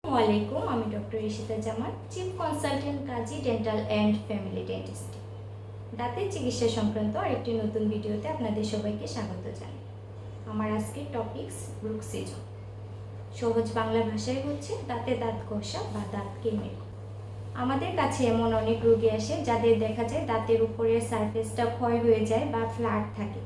আসসালামাইকুম, আমি doctor Ishita Zaman, chief consultant Kazi dental and family dentist. দাঁতের চিকিৎসা সংক্রান্ত আরেকটি নতুন ভিডিওতে আপনাদের সবাইকে স্বাগত জানাই। আমার আজকের টপিকস ব্রুক্সিজম। সহজ বাংলা ভাষায় হচ্ছে দাঁতে দাঁত ঘষা বা দাঁত কেমে। আমাদের কাছে এমন অনেক রোগী আসে যাদের দেখা যায় দাঁতের উপরের সারফেসটা ক্ষয় হয়ে যায় বা ফ্ল্যাট থাকে,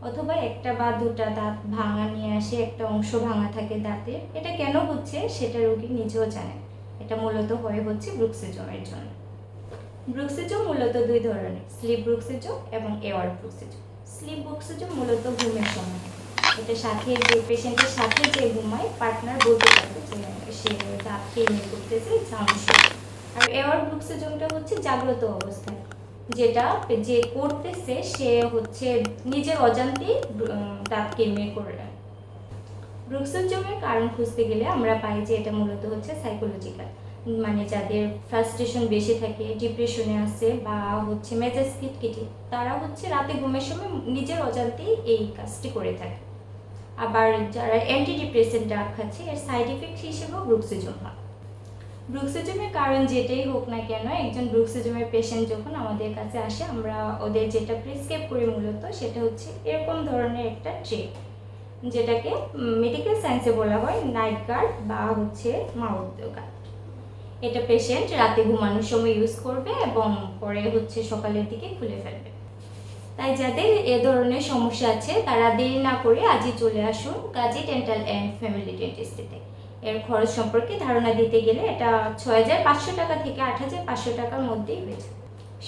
অথবা একটা বা দুটা দাঁত ভাঙা নিয়ে আসে, একটা অংশ ভাঙা থাকে দাঁতের। এটা কেন হচ্ছে সেটা রোগী নিজেও জানে। এটা মূলত হচ্ছে ব্রুক্সিজমের জন্য। ব্রুক্সিজম মূলত দুই ধরনের, স্লিপ ব্রুক্সিজম এবং এওয়ার্ড ব্রুক্সিজম। স্লিপ ব্রুক্সিজম মূলত ঘুমের সময়, এটা সাথে যে পেশেন্টের সাথে যে ঘুমায় পার্টনার বলতে পারবে যে সে দাঁত ক্লিনিং করতেছে সাউন্ড। আর এওয়ার্ড ব্রুক্সিজমটা হচ্ছে জাগ্রত অবস্থায়, যেটা যে করতেছে সে হচ্ছে নিজের অজান্তেই দাঁত কেমে করে। ব্রুক্সিজমের কারণ খুঁজতে গেলে আমরা পাই যে এটা মূলত হচ্ছে সাইকোলজিক্যাল, মানে যাদের ফ্রাস্ট্রেশন বেশি থাকে, ডিপ্রেশনে আছে বা হচ্ছে মেজাজ খিটখিটে, তারা হচ্ছে রাতে ঘুমের সময় নিজের অজান্তেই এই কাজটি করে থাকে। আবার যারা অ্যান্টি ডিপ্রেসেন্ট ড্রাগ খাচ্ছে, এর সাইড ইফেক্ট হিসেবেও ব্রুক্সিজম হয়। ব্রুক্সিজমের কারণ যেটাই হোক না কেন, একজন ব্রুক্সিজমের পেশেন্ট যখন আমাদের কাছে আসে, আমরা ওদের যেটা প্রেসক্রাইব করি মূলত সেটা হচ্ছে এরকম ধরনের একটা ট্রে, যেটাকে মেডিকেল সায়েন্সে বলা হয় নাইট গার্ড বা হচ্ছে মাউথ গার্ড। এটা পেশেন্ট রাতে ঘুমানোর সময় ইউজ করবে এবং পরে হচ্ছে সকালের দিকে খুলে ফেলবে। তাই যাদের এ ধরনের সমস্যা আছে তারা দেরি না করে আজই চলে আসুন কাজী ডেন্টাল অ্যান্ড ফ্যামিলি ডেন্টিস্ট্রিতে। এর খরচ সম্পর্কে ধারণা দিতে গেলে এটা ৬,৫০০ টাকা থেকে ৮,৫০০ টাকার মধ্যেই হয়েছে।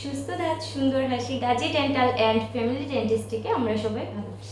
সুস্থ দাঁত, সুন্দর হাসি, কাজী ডেন্টাল অ্যান্ড ফ্যামিলি ডেন্টিস্ট্রিকে আমরা সবাই ভালোবাসি।